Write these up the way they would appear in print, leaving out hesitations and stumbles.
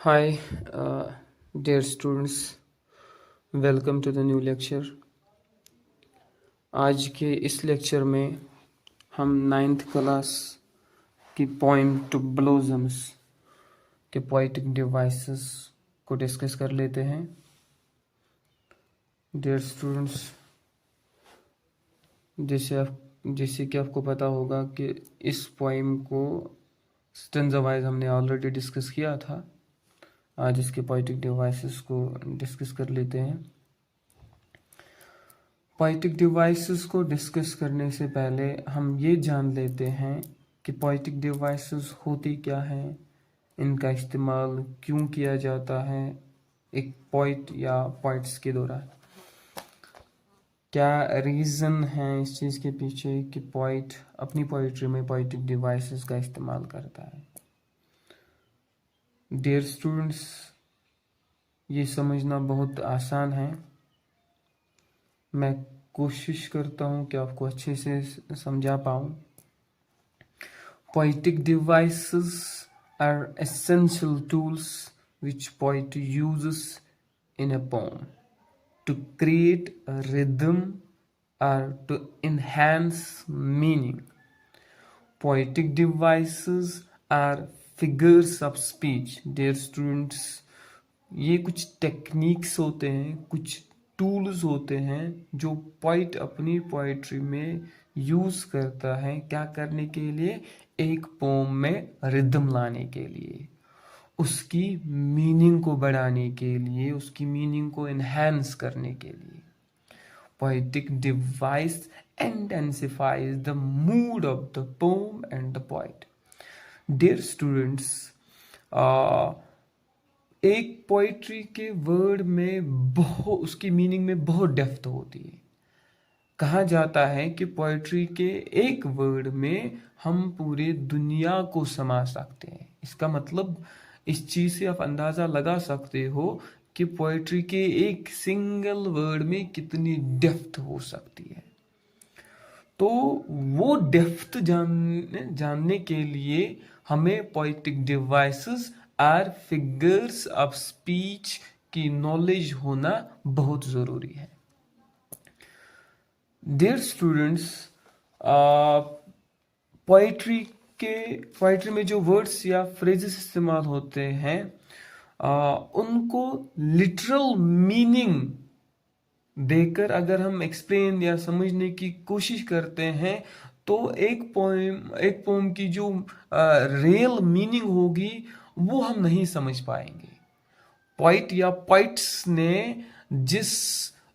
Hi, dear students, welcome to the new lecture. आज के इस लेक्चर में हम नाइन्थ क्लास की पोइम टू ब्लोजम्स के पोइटिक डिवाइसेस को डिस्कस कर लेते हैं. डियर स्टूडेंट्स, जैसे कि आपको पता होगा कि इस पोइम को स्टेंजा वाइज हमने ऑलरेडी डिस्कस किया था. आज इसके पोइटिक डिवाइसेस को डिस्कस कर लेते हैं. पोइटिक डिवाइसेस को डिस्कस करने से पहले हम ये जान लेते हैं कि पोइटिक डिवाइसेस होती क्या हैं, इनका इस्तेमाल क्यों किया जाता है एक पोइट या पोइट्स के दौरान. क्या रीज़न है इस चीज़ के पीछे कि पोइट अपनी पोइट्री में पोइटिक डिवाइसेस का इस्तेमाल करता है. डियर स्टूडेंट्स, ये समझना बहुत आसान है. मैं कोशिश करता हूँ कि आपको अच्छे से समझा पाऊँ. Poetic devices are essential tools which poet uses in a poem to create a rhythm or to enhance meaning. Poetic devices are figures of speech. Dear students, ये कुछ टेक्निक्स होते हैं, कुछ टूल्स होते हैं जो पोइट अपनी पोइट्री में यूज़ करता है. क्या करने के लिए? एक पोम में रिदम लाने के लिए, उसकी मीनिंग को बढ़ाने के लिए, उसकी मीनिंग को एनहांस करने के लिए. Poetic device intensifies the mood of the poem and the poet. Dear students, एक पोइट्री के वर्ड में बहुत, उसकी मीनिंग में बहुत डेप्थ होती है. कहा जाता है कि पोइट्री के एक वर्ड में हम पूरे दुनिया को समा सकते हैं. इसका मतलब इस चीज़ से आप अंदाज़ा लगा सकते हो कि पोइट्री के एक सिंगल वर्ड में कितनी डेप्थ हो सकती है. तो वो डेप्थ जानने के लिए हमें पोइटिक डिवाइसेस और फिगर्स ऑफ स्पीच की नॉलेज होना बहुत ज़रूरी है. डियर स्टूडेंट्स, पोइट्री में जो वर्ड्स या फ्रेजेस इस्तेमाल होते हैं उनको लिटरल मीनिंग देकर अगर हम एक्सप्लेन या समझने की कोशिश करते हैं तो एक पोम की जो रियल मीनिंग होगी वो हम नहीं समझ पाएंगे. पोइट या पोइट्स ने जिस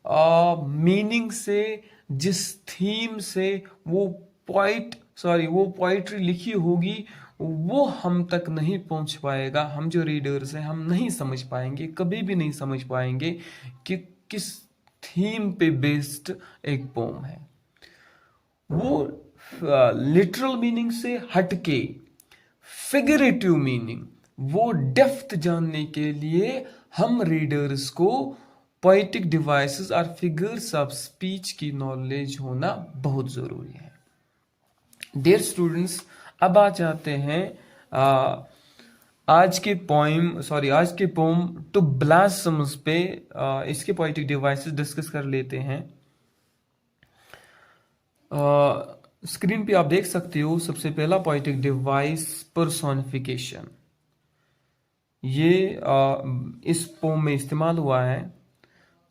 मीनिंग से, जिस थीम से वो पोइट्री लिखी होगी वो हम तक नहीं पहुंच पाएगा. हम जो रीडर्स हैं हम नहीं समझ पाएंगे, कभी भी नहीं समझ पाएंगे कि किस थीम पे बेस्ड एक पोम है. वो लिटरल मीनिंग से हटके फिगरेटिव मीनिंग, वो डेप्थ जानने के लिए हम रीडर्स को पोएटिक डिवाइसेस और फिगर्स ऑफ स्पीच की नॉलेज होना बहुत ज़रूरी है. डियर स्टूडेंट्स, अब आ जाते हैं आज के पोम टू ब्लॉसम्स पे. इसके पोएटिक डिवाइसेस डिस्कस कर लेते हैं. स्क्रीन पे आप देख सकते हो सबसे पहला पोएटिक डिवाइस पर्सोनिफिकेशन. ये इस पोम में इस्तेमाल हुआ है.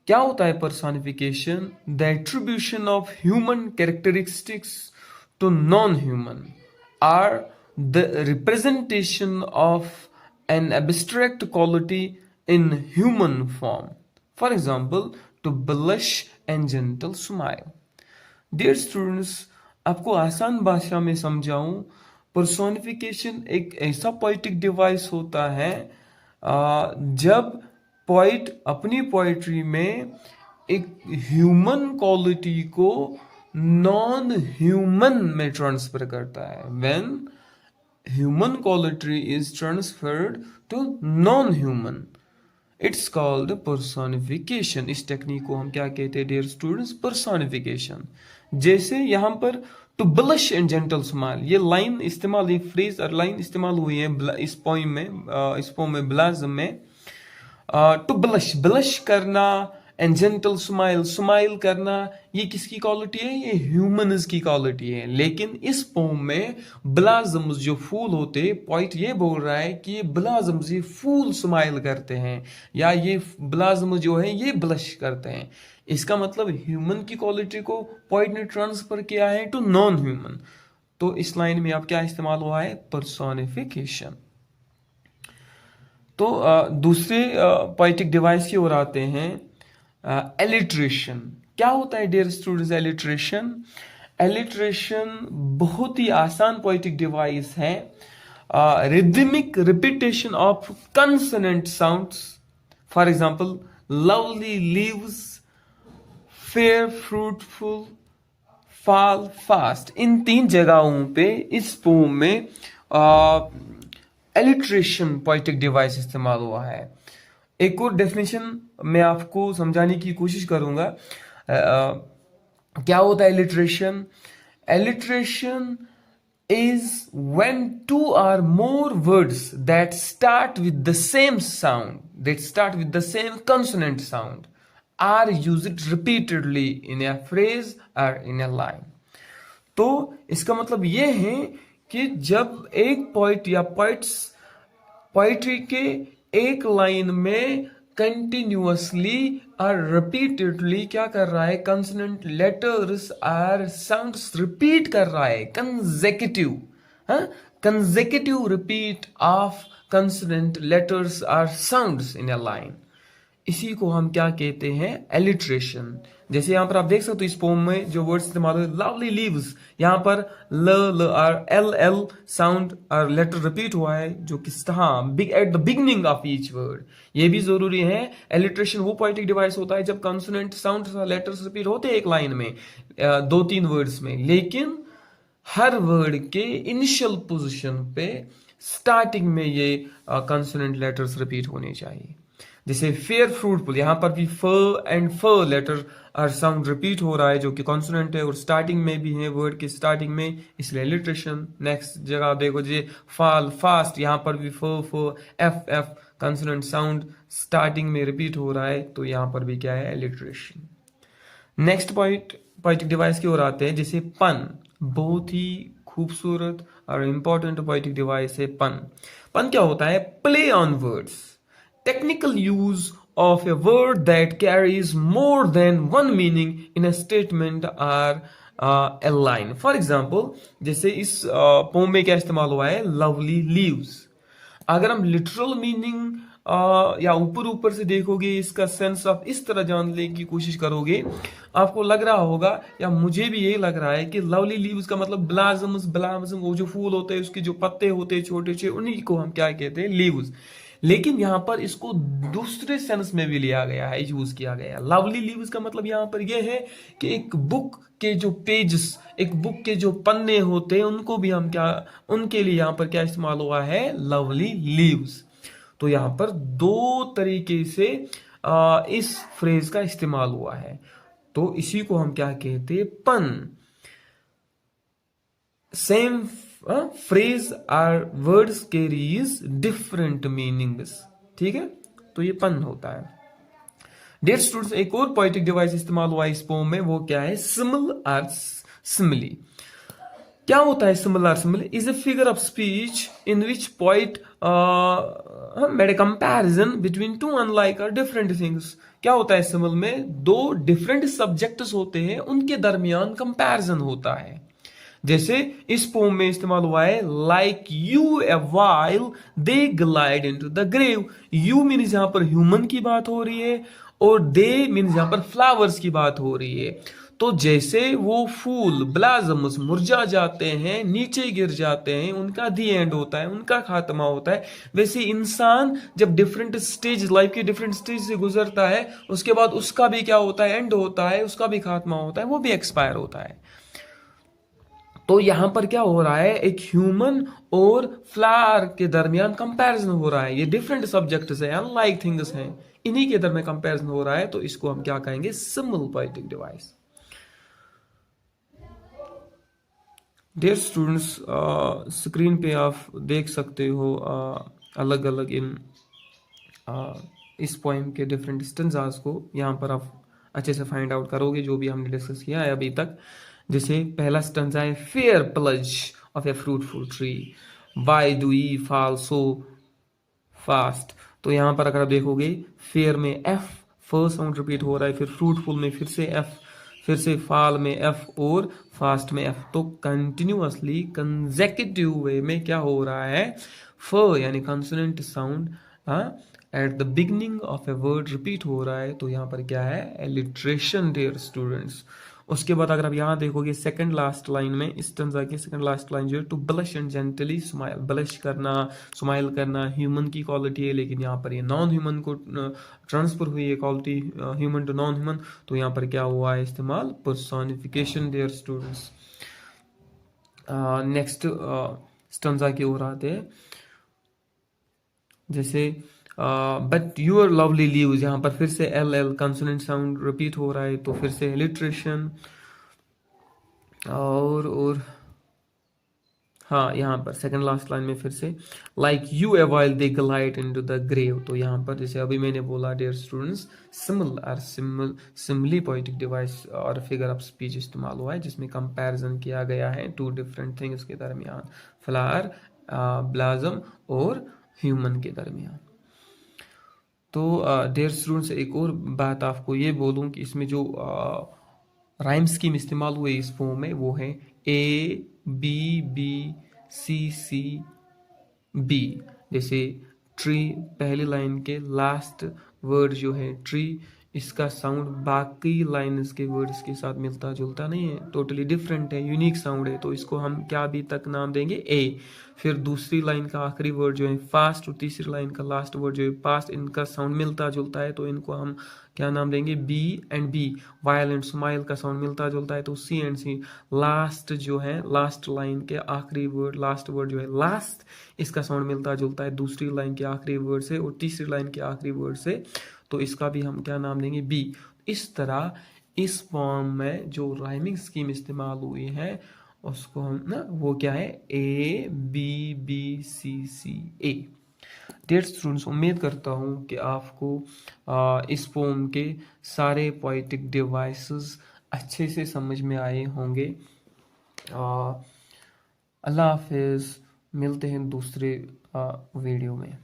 क्या होता है personification? The attribution of human characteristics to non human or the representation of an abstract quality in human form. For example, to blush and gentle smile. Dear students, आपको आसान भाषा में समझाऊं, पर्सोनिफिकेशन एक ऐसा पोएटिक डिवाइस होता है जब पोइट अपनी पोइट्री में एक ह्यूमन क्वालिटी को नॉन ह्यूमन में ट्रांसफर करता है. When human quality is transferred to non-human, it's called personification. इस टेक्निक को हम क्या कहते हैं डियर स्टूडेंट्स? पर्सोनिफिकेशन. जैसे यहाँ पर to blush and gentle smile, ये लाइन इस्तेमाल, ये फ्रेज और लाइन इस्तेमाल हुई है इस पोम में ब्लाज्म में। टू ब्लश, ब्लश करना, एंड जेंटल स्माइल, स्माइल करना, ये किसकी क्वालिटी है? ये ह्यूमंस की क्वालिटी है। लेकिन इस पोम में ब्लाजम्स जो फूल होते हैं, पॉइंट ये बोल रहा है कि ये ब्लाजम्स, ये फूल स्माइल करते हैं, या ये ब्लाजम जो है ये ब्लश करते हैं। इसका मतलब ह्यूमन की क्वालिटी को पॉइंट ने ट्रांसफर किया है टू नॉन ह्यूमन। तो इस लाइन में अब क्या इस्तेमाल हुआ है? पर्सोनिफिकेशन। तो दूसरे पोएटिक डिवाइस की ओर आते हैं, एलिट्रेशन। क्या होता है डियर स्टूडेंट्स एलिट्रेशन? एलिट्रेशन बहुत ही आसान पोएटिक डिवाइस है। Rhythmic repetition of consonant sounds, for example lovely leaves, fair fruitful, fall fast. इन 3 जगहों पे इस पोम में एलिट्रेशन पोएटिक डिवाइस इस्तेमाल हुआ है। एक और डेफिनेशन मैं आपको समझाने की कोशिश करूंगा। क्या होता है alliteration? Alliteration is when 2 or more words that start with the same sound, that start with the same consonant sound, are used repeatedly in a phrase or in a line. तो इसका मतलब ये है कि जब एक पोइट या poets poetry के एक लाइन में कंटिन्यूअसली और रिपीटेडली क्या कर रहा है? कंसोनेंट लेटर्स और साउंड्स रिपीट कर रहा है, consecutive, consecutive repeat of consonant letters और साउंड्स इन अ लाइन, इसी को हम क्या कहते हैं? एलिट्रेशन। जैसे यहाँ पर आप देख सकते हो इस पोम में जो वर्ड्स इस्तेमाल हुए, लवली लीव्स, यहाँ पर ल और एल एल साउंड और लेटर रिपीट हुआ है, जो कि big at the beginning of each word. ये भी जरूरी है। एलिट्रेशन वो पोएटिक डिवाइस होता है जब कंसोनेंट साउंड और लेटर्स रिपीट होते हैं एक लाइन में, 2-3 वर्ड्स में, लेकिन हर वर्ड के इनिशियल पोजिशन पे स्टार्टिंग में ये कंसोनेंट लेटर्स रिपीट होने चाहिए। जैसे फेयर फ्रूटफुल, यहाँ पर भी फ एंड फ लेटर और साउंड रिपीट हो रहा है, जो कि कॉन्सोनेंट है और स्टार्टिंग में भी है वर्ड के स्टार्टिंग में, इसलिए एलिट्रेशन। नेक्स्ट जगह देखो जी, फाल फास्ट, यहाँ पर भी फ फ F F consonant sound starting में रिपीट हो रहा है, तो यहाँ पर भी क्या है? एलिट्रेशन। नेक्स्ट पोएटिक डिवाइस की ओर आते हैं, जैसे पन। बहुत ही खूबसूरत और इंपॉर्टेंट पोएटिक डिवाइस है पन। पन क्या होता है? Play on words, technical use of a word that carries more than one meaning in a statement or a line. For example, जैसे इस पोम में क्या इस्तेमाल हुआ है? lovely leaves। अगर हम लिटरल मीनिंग या ऊपर ऊपर से देखोगे, इसका सेंस आप इस तरह जानने की कोशिश करोगे, आपको लग रहा होगा, या मुझे भी यही लग रहा है, कि लवली लीव्स का मतलब ब्लाजम्स, ब्लाजम वो जो फूल होते हैं उसके जो पत्ते होते हैं छोटे छोटे, उन्हीं को हम क्या कहते हैं? लीव्स। लेकिन यहां पर इसको दूसरे सेंस में भी लिया गया है, यूज किया गया है। लवली लीव्स का मतलब यहां पर यह है कि एक बुक के जो पेजेस, एक बुक के जो पन्ने होते हैं, उनको भी हम क्या, उनके लिए यहां पर क्या इस्तेमाल हुआ है? Lovely leaves. तो यहां पर 2 तरीके से इस फ्रेज का इस्तेमाल हुआ है, तो इसी को हम क्या कहते हैं? पन। सेम फ्रेज और वर्ड्स कैरीज डिफरेंट मीनिंग्स, ठीक है? तो ये पन होता है। डियर स्टूडेंट्स, एक और पोएटिक डिवाइस इस्तेमाल हुआ इस पोम में, वो क्या है? सिमिल और सिमिली। क्या होता है सिमिल और simile? Is a figure of speech in which poet made a comparison between 2 unlike और डिफरेंट थिंग्स। क्या होता है सिमिल में? 2 डिफरेंट सब्जेक्ट्स होते हैं, उनके दरमियान कंपैरिजन होता है। जैसे इस पोम में इस्तेमाल हुआ है, like you a while they glide into the grave. You means यहां पर ह्यूमन की बात हो रही है, और दे मीन्स यहां पर फ्लावर्स की बात हो रही है। तो जैसे वो फूल ब्लाजम्स मुरझा जाते हैं, नीचे गिर जाते हैं, उनका दी एंड होता है, उनका खात्मा होता है, वैसे इंसान जब डिफरेंट स्टेज, लाइफ के डिफरेंट स्टेज से गुजरता है, उसके बाद उसका भी क्या होता है? एंड होता है, उसका भी खात्मा होता है, वो भी एक्सपायर होता है। तो यहां पर क्या हो रहा है? एक ह्यूमन और फ्लावर के दरमियान कंपैरिजन हो रहा है। ये डिफरेंट सब्जेक्ट्स हैं, अनलाइक थिंग्स हैं, इन्हीं के दरमियान कंपैरिजन हो रहा है, तो इसको हम क्या कहेंगे? Simile poetic device. Dear students, screen पे आप देख सकते हो अलग अलग इन इस पोएम के डिफरेंट स्टेंजास को। यहाँ पर आप अच्छे से फाइंड आउट करोगे जो भी हमने डिस्कस किया है अभी तक। जैसे पहला स्टेंजा है, fair plunge of A fruitful tree, why do E fall so fast. तो यहाँ पर अगर आप देखोगे, फेयर में एफ फर्स्ट साउंड रिपीट हो रहा है, फिर फ्रूटफुल में फिर से एफ, फिर से फाल में एफ और फास्ट में एफ। तो कंटिन्यूअसली कंसेक्यूटिव वे में क्या हो रहा है, फ यानी consonant sound at the beginning of a word repeat हो रहा है। तो यहाँ पर क्या है, एलिट्रेशन डियर स्टूडेंट्स। उसके बाद अगर आप यहाँ देखोगे सेकंड लास्ट लाइन में, इस स्टेंजा की सेकंड लास्ट लाइन जो है, to blush and gently smile, blush करना, स्माइल करना ह्यूमन की क्वालिटी है, लेकिन यहाँ पर ये नॉन ह्यूमन को ट्रांसफर हुई है quality, human to non human. तो यहाँ पर क्या हुआ है इस्तेमाल, personification dear students. Next stanza की ओर आते हैं। जैसे बट यूर लवली लीव्स, यहाँ पर फिर से L L consonant sound repeat हो रहा है, तो फिर से एलिट्रेशन। और हाँ, यहाँ पर सेकंड लास्ट लाइन में फिर से like you avoid they glide into the grave. तो यहाँ पर जैसे अभी मैंने बोला dear students, simile poetic device और फिगर ऑफ स्पीच इस्तेमाल हुआ है, जिसमें कंपैरिजन किया गया है टू डिफरेंट थिंग्स के दरमियान, फ्लावर, ब्लाजम और ह्यूमन के दरमियान। तो डियर स्टूडेंट्स, एक और बात आपको ये बोलूँ कि इसमें जो राइम स्कीम इस्तेमाल हुई इस फॉर्म में, वो है A B B C C B. जैसे ट्री पहली लाइन के लास्ट वर्ड जो है ट्री, इसका साउंड बाकी लाइन्स के वर्ड्स के साथ मिलता जुलता नहीं है, टोटली डिफरेंट है, यूनिक साउंड है। तो इसको हम क्या अभी तक नाम देंगे, ए। फिर दूसरी लाइन का आखिरी वर्ड जो है फास्ट, और तीसरी लाइन का लास्ट वर्ड जो है पास्ट, इनका साउंड मिलता जुलता है, तो इनको हम क्या नाम देंगे, B and B. Vile and smile का साउंड मिलता जुलता है, तो सी एंड सी। लास्ट जो है, लास्ट लाइन के आखिरी वर्ड, लास्ट वर्ड जो है लास्ट, इसका साउंड मिलता जुलता है दूसरी लाइन के आखिरी वर्ड से और तीसरी लाइन के आखिरी वर्ड से, तो इसका भी हम क्या नाम देंगे, बी। इस तरह इस फॉर्म में जो राइमिंग स्कीम इस्तेमाल हुई है उसको हम ना, वो क्या है, A B B C C A. Dear students, उम्मीद करता हूँ कि आपको इस पोम के सारे पोएटिक डिवाइसेस अच्छे से समझ में आए होंगे। अल्लाह हाफिज़, मिलते हैं दूसरे वीडियो में।